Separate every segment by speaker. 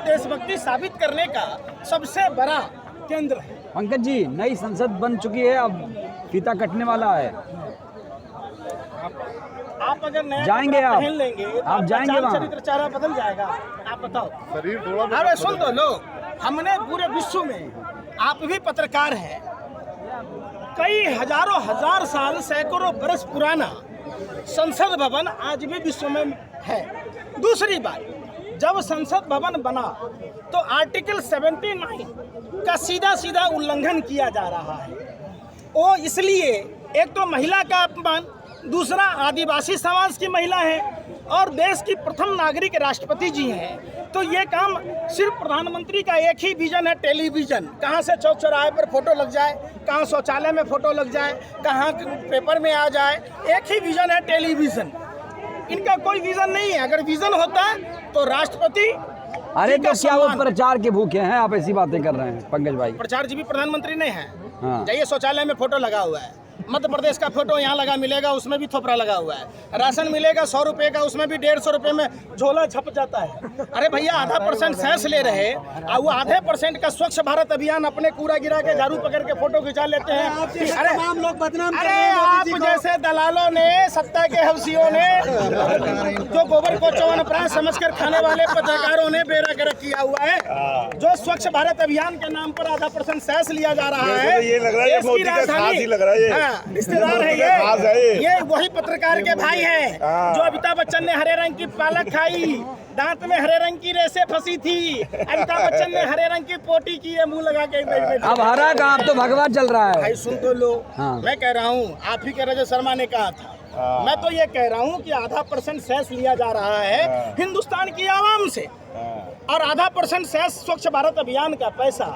Speaker 1: देशभक्ति साबित करने का सबसे बड़ा केंद्र है।
Speaker 2: पंकज जी, नई संसद बन चुकी है, अब फीता कटने वाला है।
Speaker 1: आप अगर नया
Speaker 2: जाएंगे
Speaker 1: कपड़ा
Speaker 2: आप?
Speaker 1: पहन लेंगे तो
Speaker 2: आप जाएंगे वहाँ?
Speaker 1: चरित्र चारा बदल जाएगा। आप बताओ।
Speaker 3: शरीर थोड़ा
Speaker 1: अरे सुन तो लो, हमने पूरे विश्व में, आप भी पत्रकार हैं, कई हजारों हजार साल सैकड़ों बरस पुराना संसद भवन आज भी विश्व में है। दूसरी बात, जब संसद भवन बना तो आर्टिकल 79 का सीधा सीधा उल्लंघन किया जा रहा है। वो इसलिए, एक तो महिला का अपमान, दूसरा आदिवासी समाज की महिला है और देश की प्रथम नागरिक राष्ट्रपति जी हैं। तो ये काम सिर्फ प्रधानमंत्री का एक ही विजन है, टेलीविजन। कहाँ से चौक चौराहे पर फोटो लग जाए, कहाँ शौचालय में फोटो लग जाए, कहाँ पेपर में आ जाए, एक ही विजन है, टेलीविजन। इनका कोई विजन नहीं है। अगर विजन होता तो राष्ट्रपति
Speaker 2: अरे
Speaker 1: जी का
Speaker 2: तो क्या वो
Speaker 1: सम्मान।
Speaker 2: प्रचार के भूखे हैं? आप ऐसी बातें कर रहे हैं पंकज भाई।
Speaker 1: प्रचार जी भी प्रधानमंत्री नहीं है।
Speaker 2: हाँ।
Speaker 1: जाइए, शौचालय में फोटो लगा हुआ है, मध्य प्रदेश का फोटो यहाँ लगा मिलेगा, उसमें भी थोपड़ा लगा हुआ है। राशन मिलेगा 100 रुपए का, उसमें भी 150 रुपए में झोला छप जाता है। अरे भैया, आधा % सेस ले रहे और वो आधे % का स्वच्छ भारत अभियान अपने कूड़ा गिरा के झाड़ू पकड़ के फोटो खिंचा लेते हैं। अरे
Speaker 4: तमाम लोग बदनाम कर
Speaker 1: अरे
Speaker 4: रहे हैं
Speaker 1: आप
Speaker 4: मोदी जी को।
Speaker 1: जैसे दलालों ने, सत्ता के हवसियों ने, जो गोबर को च्यवनप्राश समझकर खाने वाले पत्रकारों ने बेड़ा गर्क किया हुआ है। जो स्वच्छ भारत अभियान के नाम पर आधा % सेस लिया जा रहा है,
Speaker 3: ये लग रहा है, ये
Speaker 1: देश की
Speaker 3: मोदी का खास
Speaker 1: राजधानी-
Speaker 3: ही लग रहा है ये।
Speaker 1: हाँ, रिश्तेदार है
Speaker 3: खास है ये।
Speaker 1: ये वही पत्रकार के भाई हैं जो अमिताभ बच्चन ने हरे रंग की पालक खाई, दांत में हरे रंग की रेसे फंसी थी, अमिताभ बच्चन ने हरे रंग की पोटी की, ये मुंह लगा के
Speaker 2: अब हरा का आप तो भगवा चल रहा है।
Speaker 1: भाई सुन तो लो।
Speaker 2: हाँ।
Speaker 1: मैं कह रहा हूँ, आप ही के रजत शर्मा ने कहा था, मैं तो ये कह रहा हूँ कि आधा % सेस लिया जा रहा है हिंदुस्तान की आवाम से, और आधा % सेस स्वच्छ भारत अभियान का पैसा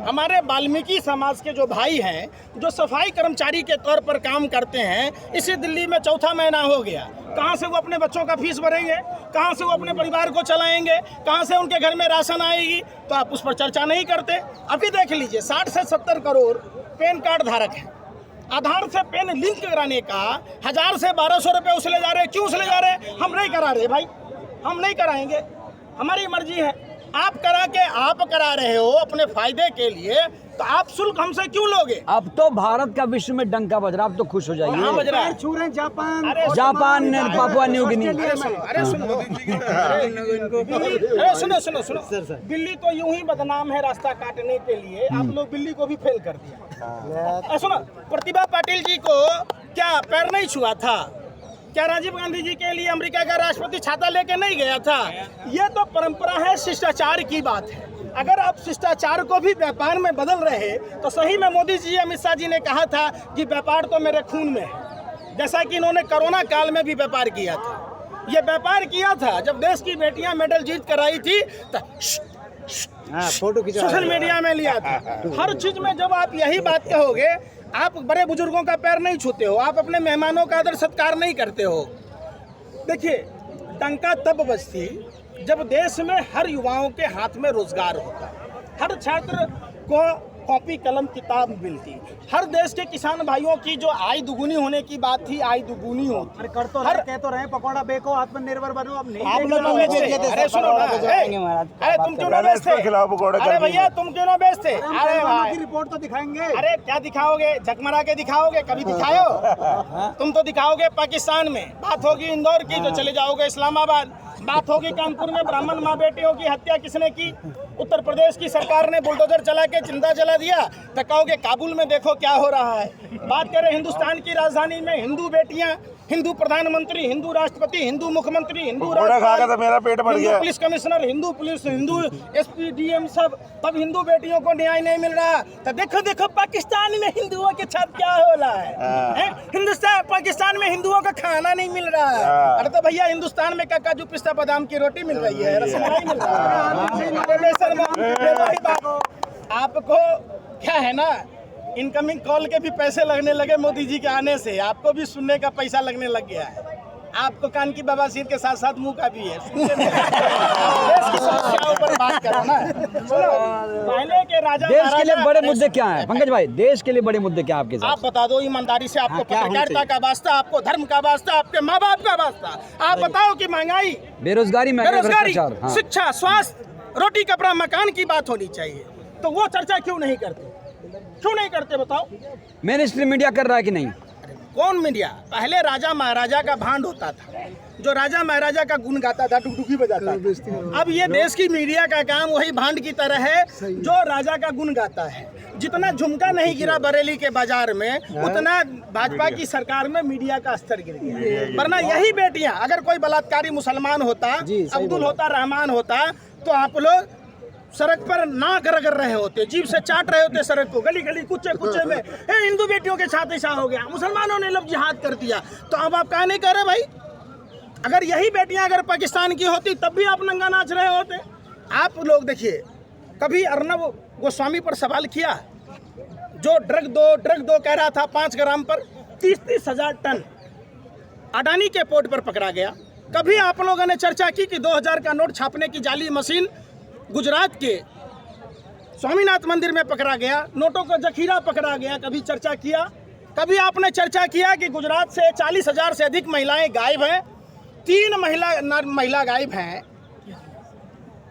Speaker 1: हमारे वाल्मीकि समाज के जो भाई हैं, जो सफाई कर्मचारी के तौर पर काम करते हैं, इसी दिल्ली में चौथा महीना हो गया। कहाँ से वो अपने बच्चों का फीस भरेंगे, कहाँ से वो अपने परिवार को चलाएंगे, कहाँ से उनके घर में राशन आएगी? तो आप उस पर चर्चा नहीं करते। अभी देख लीजिए, 60 से 70 करोड़ पैन कार्ड धारक हैं। आधार से पेन लिंक कराने का 1000 से 1200 रुपये उसले जा रहे। क्यों उसले जा रहे? हम नहीं करा रहे भाई, हम नहीं कराएंगे, हमारी मर्जी है। आप करा रहे हो अपने फायदे के लिए, तो आप शुल्क हमसे क्यों लोगे?
Speaker 2: अब तो भारत का विश्व में डंका बज रहा, अब तो खुश हो
Speaker 1: हाँ,
Speaker 2: जाइए।
Speaker 1: बज रहा है।
Speaker 4: छू रहे हैं जापान।
Speaker 1: अरे
Speaker 2: जापान ने पापुआ न्यू गिनी।
Speaker 1: अरे सुनो, अरे सुनो, बिल्ली तो यूं ही बदनाम है रास्ता काटने के लिए, आप लोग बिल्ली को भी फेल कर दिया। सुनो, प्रतिभा पाटिल जी को क्या पैर नहीं छुआ था? क्या राजीव गांधी जी के लिए अमेरिका का राष्ट्रपति छाता लेके नहीं गया था? ये तो परंपरा है, शिष्टाचार की बात है। अगर आप शिष्टाचार को भी व्यापार में बदल रहे, तो सही में मोदी जी, अमित शाह जी ने कहा था कि व्यापार तो मेरे खून में है। जैसा कि इन्होंने कोरोना काल में भी व्यापार किया था। ये व्यापार किया था जब देश की बेटियां मेडल जीत कर आई थी,
Speaker 4: फोटो खिंचा
Speaker 1: सोशल मीडिया में लिया था। हर चीज में जब आप यही बात कहोगे, आप बड़े बुजुर्गों का पैर नहीं छूते हो, आप अपने मेहमानों का आदर सत्कार नहीं करते हो। देखिए, डंका तब बजती जब देश में हर युवाओं के हाथ में रोजगार होता, हर छात्र को कॉपी कलम किताब मिलती, हर देश के किसान भाइयों की जो आय दुगुनी होने की बात थी, आय दुगुनी होती।
Speaker 4: अरे कर तो
Speaker 1: हर-
Speaker 4: रहे, कह तो रहे पकौड़ा बेको, आत्मनिर्भर बनो। अब नहीं
Speaker 1: आप
Speaker 4: बेच
Speaker 1: लोग
Speaker 4: रहे हो।
Speaker 1: बेचते। अरे सुनो ना, अरे तुम क्यों ना बेचते?
Speaker 3: खिलाओ पकौड़े
Speaker 1: अरे
Speaker 3: कर
Speaker 1: भैया, तुम क्यों ना बेचते?
Speaker 4: हम
Speaker 1: अरे
Speaker 4: पहलवानों
Speaker 1: भाई,
Speaker 4: की रिपोर्ट तो दिखाएंगे।
Speaker 1: अरे क्या दिखाओगे? झकमरा के दिखाओगे? कभी दिखाओ? तुम तो दिखाओगे पाकिस्तान में। बात होगी इंदौर की तो चले जाओगे इस्लामाबाद। बात होगी कानपुर में ब्राह्मण माँ बेटियों की हत्या किसने की? उत्तर प्रदेश की सरकार ने बुलडोजर चला के जिंदा जला दिया, तो कहोगे काबुल में देखो क्या हो रहा है। बात करें हिंदुस्तान की राजधानी में, हिंदू बेटियां, हिंदू प्रधानमंत्री, हिंदू राष्ट्रपति, हिंदू मुख्यमंत्री, हिंदू
Speaker 3: पकौड़ा खा के तो मेरा पेट भर
Speaker 1: हिंदू
Speaker 3: गया।
Speaker 1: Police commissioner, Hindu police, Hindu SP DM सब, तब हिंदू बेटियों को न्याय नहीं मिल रहा। तो देखो देखो पाकिस्तान में हिंदुओं के साथ क्या हो रहा है? पाकिस्तान में हिंदुओं का खाना नहीं मिल रहा है। अरे तो भैया, हिंदुस्तान में काजू पिस्ता बादाम की रोटी मिल रही है, रसमलाई मिल रहा है। आपको क्या है ना, इनकमिंग कॉल के भी पैसे लगने लगे मोदी जी के आने से, आपको भी सुनने का पैसा लगने लग गया है। आपको कान की बवासीर के साथ साथ मुंह का भी है। देश की समस्याओं पर बात करो ना। सुनो, पहले के राजा
Speaker 2: देश के लिए
Speaker 1: महाराजा-
Speaker 2: बड़े मुद्दे क्या हैं पंकज भाई? देश के लिए बड़े मुद्दे क्या आपके साथ?
Speaker 1: आप बता दो ईमानदारी से, आपको
Speaker 2: क्या होना
Speaker 1: पत्रकारिता का वास्ता, आपको धर्म का वास्ता, आपके माँ बाप का वास्ता। आप बताओ कि महंगाई,
Speaker 2: बेरोजगारी,
Speaker 1: बेरोजगारी,
Speaker 2: भ्रष्टाचार, हाँ।
Speaker 1: शिक्षा, स्वास्थ्य, रोटी कपड़ा मकान की बात होनी चाहिए, तो वो चर्चा क्यों नहीं करते? क्यों नहीं करते बताओ?
Speaker 2: मेन स्ट्रीम मीडिया कर रहा है कि नहीं?
Speaker 1: कौन मीडिया? पहले राजा महाराजा का भांड होता था, जो राजा महाराजा का गुण गाता था, डुगडुगी बजाता था। अब ये देश की मीडिया का काम वही भांड की तरह है जो राजा का गुण गाता है। जितना झुमका नहीं गिरा बरेली के बाजार में, उतना भाजपा की सरकार में मीडिया का स्तर गिर गया। वरना यही बेटियां, अगर कोई बलात्कारी मुसलमान होता, अब्दुल होता, रहमान होता, तो आप लोग सड़क पर नाक रगड़ रहे होते, जीभ से चाट रहे होते सड़क को, गली गली कुचे कुचे में। हिंदू बेटियों के साथ ऐसा हो गया, मुसलमानों ने लफ्ज़ जिहाद कर दिया, तो अब आप कहा नहीं कर रहे भाई? अगर यही बेटियां अगर पाकिस्तान की होती तब भी आप नंगा नाच रहे होते। आप लोग देखिए, कभी अर्नब गोस्वामी पर सवाल किया, जो ड्रग दो कह रहा था 5 ग्राम पर 30-30 हज़ार टन अडानी के पोर्ट पर पकड़ा गया। कभी आप लोगों ने चर्चा की कि 2000 का नोट छापने की जाली मशीन गुजरात के स्वामीनाथ मंदिर में पकड़ा गया, नोटों का जखीरा पकड़ा गया? कभी चर्चा किया? कभी आपने चर्चा किया कि गुजरात से 40,000 से अधिक महिलाएं गायब हैं, 3 महिला गायब हैं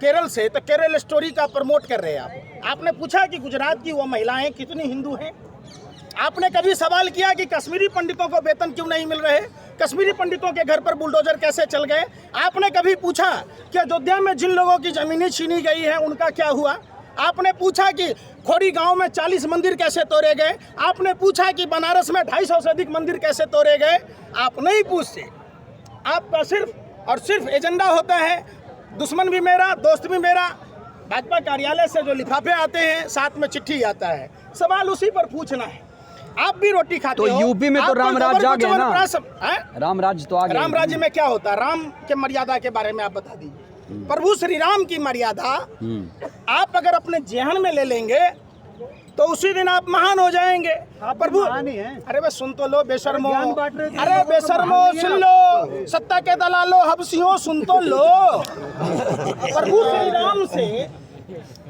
Speaker 1: केरल से, तो केरल स्टोरी का प्रमोट कर रहे हैं आप? आपने पूछा कि गुजरात की वो महिलाएं कितनी हिंदू हैं? आपने कभी सवाल किया कि कश्मीरी पंडितों को वेतन क्यों नहीं मिल रहे? कश्मीरी पंडितों के घर पर बुलडोजर कैसे चल गए? आपने कभी पूछा कि अयोध्या में जिन लोगों की ज़मीनें छीनी गई हैं उनका क्या हुआ? आपने पूछा कि खोड़ी गांव में 40 मंदिर कैसे तोड़े गए? आपने पूछा कि बनारस में 250 से अधिक मंदिर कैसे तोड़े गए? आप नहीं पूछते। आपका सिर्फ और सिर्फ एजेंडा होता है, दुश्मन भी मेरा, दोस्त भी मेरा। भाजपा कार्यालय से जो लिफाफे आते हैं, साथ में चिट्ठी आता है, सवाल उसी पर पूछना है। आप भी रोटी खाते
Speaker 2: तो
Speaker 1: हो।
Speaker 2: यूपी में तो राम राज्य आ गया ना? राम राज्य तो आ गया।
Speaker 1: राम राज्य में क्या होता है? राम के मर्यादा के बारे में आप बता दीजिए। प्रभु श्री राम की मर्यादा आप अगर अपने जेहन में ले लेंगे तो उसी दिन आप महान हो जाएंगे। प्रभु, अरे बस सुन तो लो बेशर्मो, अरे बेशर्मो सुन लो, सत्ता के दलालो हबसियों सुन तो लो। प्रभु श्री राम से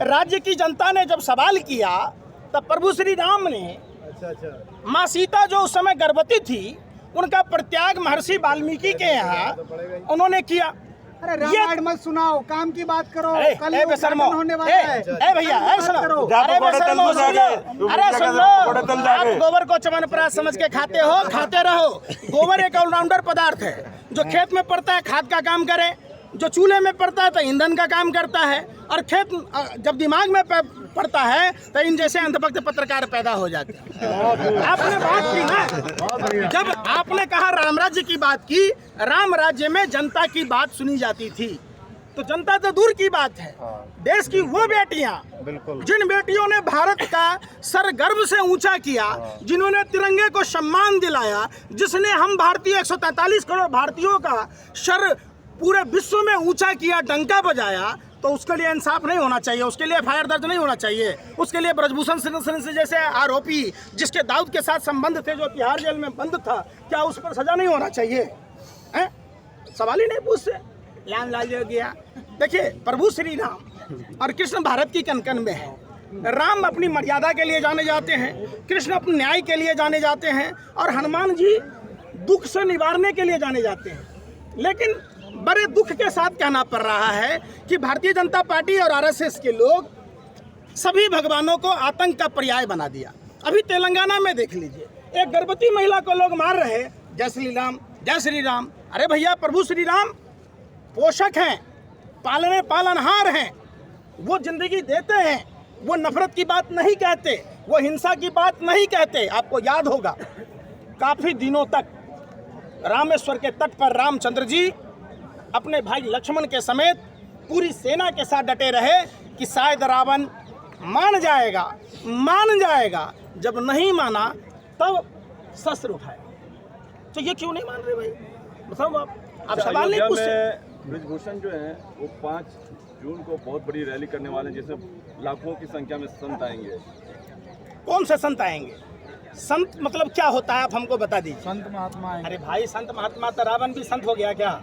Speaker 1: राज्य की जनता ने जब सवाल किया तब प्रभु श्री राम ने माँ सीता जो उस समय गर्भवती थी, उनका परित्याग महर्षि वाल्मीकि के यहाँ उन्होंने किया।
Speaker 4: अरे रामायण मत सुनाओ, काम की बात करो। कल
Speaker 1: बेशर्मो,
Speaker 4: होने वाला है।
Speaker 1: भैया सुनो, अरे बेशर्मो सुन लो, अरे सुन लो, आप गोबर को चमनप्राश समझ के खाते हो, खाते रहो। गोबर एक ऑलराउंडर पदार्थ है, जो खेत में पड़ता है खाद का काम करे, जो चूल्हे में पड़ता है तो ईंधन का काम करता है, और खेत जब दिमाग में पड़ता है तो इन जैसे अंधभक्त पत्रकार पैदा हो जाते हैं। आपने बात की ना, जब आपने कहा राम राज्य की बात की, राम राज्य में जनता की बात सुनी जाती थी, तो जनता तो दूर की बात है, देश की वो बेटियां, जिन बेटियों ने भारत का सर गर्व से ऊंचा किया, जिन्होंने तिरंगे को सम्मान दिलाया, जिसने हम भारतीय 143 करोड़ भारतीयों का सर पूरे विश्व में ऊंचा किया, डंका बजाया, तो उसके लिए इंसाफ नहीं होना चाहिए? उसके लिए एफआईआर दर्ज नहीं होना चाहिए? उसके लिए ब्रजभूषण सिंह जैसे आरोपी, जिसके दाऊद के साथ संबंध थे, जो तिहाड़ जेल में बंद था, क्या उस पर सजा नहीं होना चाहिए? हैं? सवाल ही नहीं पूछते। लाल लाल हो गया। देखिए, प्रभु श्री राम और कृष्ण भारत की कनकन में है। राम अपनी मर्यादा के लिए जाने जाते हैं, कृष्ण अपने न्याय के लिए जाने जाते हैं, और हनुमान जी दुख से निवारने के लिए जाने जाते हैं। लेकिन बड़े दुख के साथ कहना पड़ रहा है कि भारतीय जनता पार्टी और आरएसएस के लोग सभी भगवानों को आतंक का पर्याय बना दिया। अभी तेलंगाना में देख लीजिए, एक गर्भवती महिला को लोग मार रहे, जय श्री राम जय श्री राम। अरे भैया, प्रभु श्री राम पोषक हैं, पालनहार हैं, वो जिंदगी देते हैं, वो नफरत की बात नहीं कहते, वो हिंसा की बात नहीं कहते। आपको याद होगा, काफी दिनों तक रामेश्वर के तट पर रामचंद्र जी अपने भाई लक्ष्मण के समेत पूरी सेना के साथ डटे रहे कि शायद रावण मान जाएगा। जब नहीं माना तब शस्त्र उठाया। तो ये क्यों नहीं मान रहे भाई? बताओ आप सवाल नहीं पूछते।
Speaker 5: ब्रजभूषण जो है वो 5 जून को बहुत बड़ी रैली करने वाले हैं, जिसमें लाखों की संख्या में संत आएंगे।
Speaker 1: कौन से संत आएंगे? संत मतलब क्या होता है, आप हमको बता दीजिए।
Speaker 4: संत महात्मा।
Speaker 1: अरे भाई, संत महात्मा तो रावण भी संत हो गया क्या?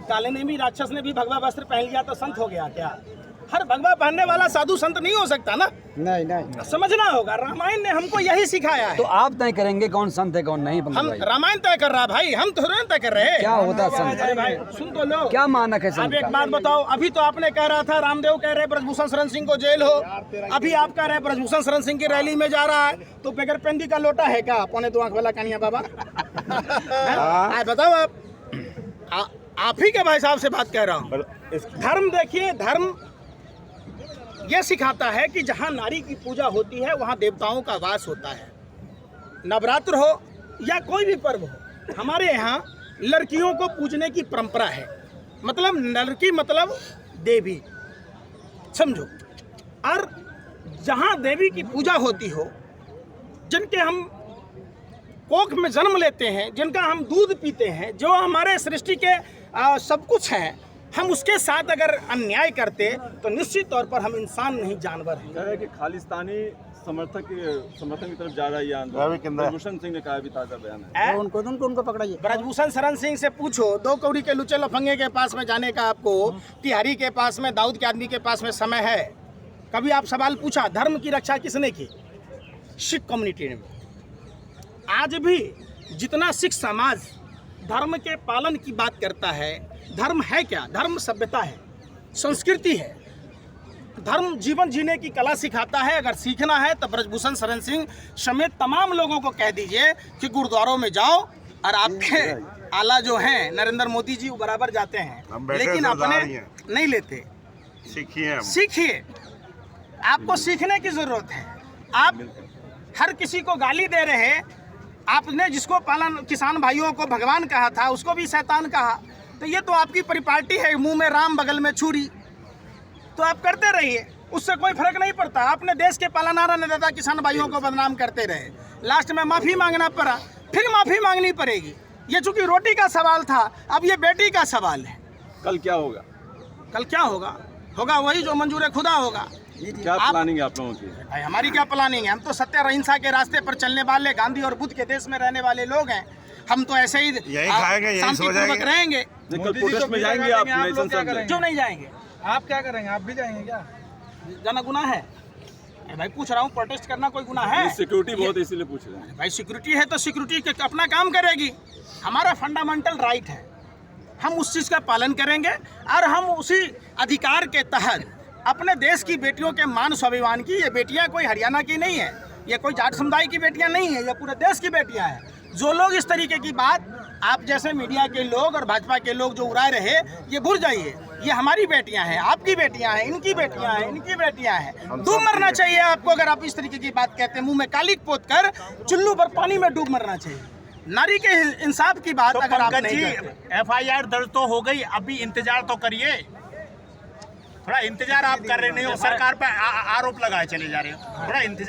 Speaker 1: काले ने भी, राक्षस ने भी भगवा वस्त्र पहन लिया तो संत हो गया क्या? हर भगवा पहनने वाला साधु संत नहीं हो सकता ना,
Speaker 4: नहीं नहीं
Speaker 1: समझना होगा। रामायण ने हमको यही सिखाया है।
Speaker 2: तो आप तय करेंगे कौन संत है कौन नहीं? पंकज
Speaker 1: हम
Speaker 2: भाई,
Speaker 1: रामायण तय कर रहा भाई, हम थोड़ा तय कर रहे हैं।
Speaker 2: क्या होता है संत?
Speaker 1: अरे भाई सुन तो लो,
Speaker 2: क्या मानक है
Speaker 1: अब
Speaker 2: संत
Speaker 1: एक
Speaker 2: का?
Speaker 1: बात बताओ, अभी तो आपने कह रहा था रामदेव कह रहे ब्रजभूषण शरण सिंह को जेल हो, अभी आप कह रहे हैं ब्रजभूषण शरण सिंह की रैली में जा रहा है, तो बगैर पेंदी का लोटा है क्या? पौने 2 आंख वाला कन्हैया बाबा बताओ आप ही के भाई साहब से बात कह रहा हूँ। धर्म देखिए, धर्म ये सिखाता है कि जहाँ नारी की पूजा होती है वहाँ देवताओं का वास होता है। नवरात्र हो या कोई भी पर्व हो, हमारे यहाँ लड़कियों को पूजने की परंपरा है। मतलब लड़की मतलब देवी, समझो। और जहाँ देवी की पूजा होती हो, जिनके हम कोख में जन्म लेते हैं, जिनका हम दूध पीते हैं, जो हमारे सृष्टि के सब कुछ हैं, हम उसके साथ अगर अन्याय करते तो निश्चित तौर पर हम इंसान नहीं जानवर हैं।
Speaker 5: कह रहे हैं कि खालिस्तानी समर्थन की तरफ जा रहा है ये आंदोलन। ब्रजभूषण सिंह ने कहा भी ताज़ा बयान है।
Speaker 4: उनको पकड़ाइए।
Speaker 1: ब्रजभूषण शरण सिंह से पूछो, 2 कौड़ी के लुच्चे लफंगे के पास में जाने का आपको, तिहारी के पास में, दाऊद के आदमी के पास में समय है? कभी आप सवाल पूछा धर्म की रक्षा किसने की? सिख कम्युनिटी ने। आज भी जितना सिख समाज धर्म के पालन की बात करता है, धर्म है क्या? धर्म सभ्यता है, संस्कृति है। धर्म जीवन जीने की कला सिखाता है। अगर सीखना है तो ब्रजभूषण शरण सिंह समेत तमाम लोगों को कह दीजिए कि गुरुद्वारों में जाओ, और आपके आला जो हैं नरेंद्र मोदी जी वो बराबर जाते हैं, लेकिन अपने नहीं लेते। सीखिए, आपको सीखने की जरूरत है। आप हर किसी को गाली दे रहे हैं। आपने जिसको पालन किसान भाइयों को भगवान कहा था, उसको भी शैतान कहा। तो ये तो आपकी परिपाटी है, मुंह में राम बगल में छुरी। तो आप करते रहिए, उससे कोई फर्क नहीं पड़ता। आपने देश के पालनहार अन्नदाता किसान भाइयों को बदनाम करते रहे, लास्ट में माफ़ी मांगना पड़ा, फिर माफ़ी मांगनी पड़ेगी। ये चूंकि रोटी का सवाल था, अब ये बेटी का सवाल है।
Speaker 5: कल क्या होगा?
Speaker 1: कल क्या होगा? होगा वही जो मंजूर खुदा होगा।
Speaker 5: क्या प्लानिंग है आप लोगों की?
Speaker 1: भाई हमारी क्या प्लानिंग है? हम तो सत्य और अहिंसा के रास्ते पर चलने वाले, गांधी और बुद्ध के देश में रहने वाले लोग हैं। हम तो ऐसे ही शांतिपूर्वक रहेंगे।
Speaker 5: कल प्रोटेस्ट में जाएंगे आप? नहीं संसद में?
Speaker 1: क्यों नहीं जाएंगे?
Speaker 4: आप क्या करेंगे? आप भी जाएंगे क्या?
Speaker 1: जाना गुनाह है? अरे भाई पूछ रहा हूँ, प्रोटेस्ट करना कोई गुनाह है?
Speaker 5: सिक्योरिटी बहुत है इसीलिए पूछ रहे हैं।
Speaker 1: भाई सिक्योरिटी है तो सिक्योरिटी अपना काम करेगी। हमारा फंडामेंटल राइट है, हम उस चीज़ का पालन करेंगे और हम उसी अधिकार के तहत अपने देश की बेटियों के मान स्वाभिमान की, ये बेटियां कोई हरियाणा की नहीं है, ये कोई जाट समुदाय की बेटियां नहीं है, ये पूरे देश की बेटियां हैं। जो लोग इस तरीके की बात आप जैसे मीडिया के लोग और भाजपा के लोग जो उड़ा रहे, ये भूल जाइए, ये हमारी बेटियां हैं, आपकी बेटियां हैं, इनकी बेटियां हैं, इनकी बेटियां हैं। डूब मरना चाहिए आपको अगर आप इस तरीके की बात कहते हैं। मुंह में काली पोत कर चुल्लू पर पानी में डूब मरना चाहिए। नारी के इंसाफ की बात
Speaker 6: तो
Speaker 1: अगर आप
Speaker 6: पंकज
Speaker 1: नहीं
Speaker 6: जी,
Speaker 1: करते।
Speaker 6: एफआईआर दर्ज तो हो गई, अभी इंतजार तो करिए, थोड़ा इंतजार आप कर रहे नहीं हो, सरकार पे आरोप लगाए चले जा रहे हो, थोड़ा इंतजार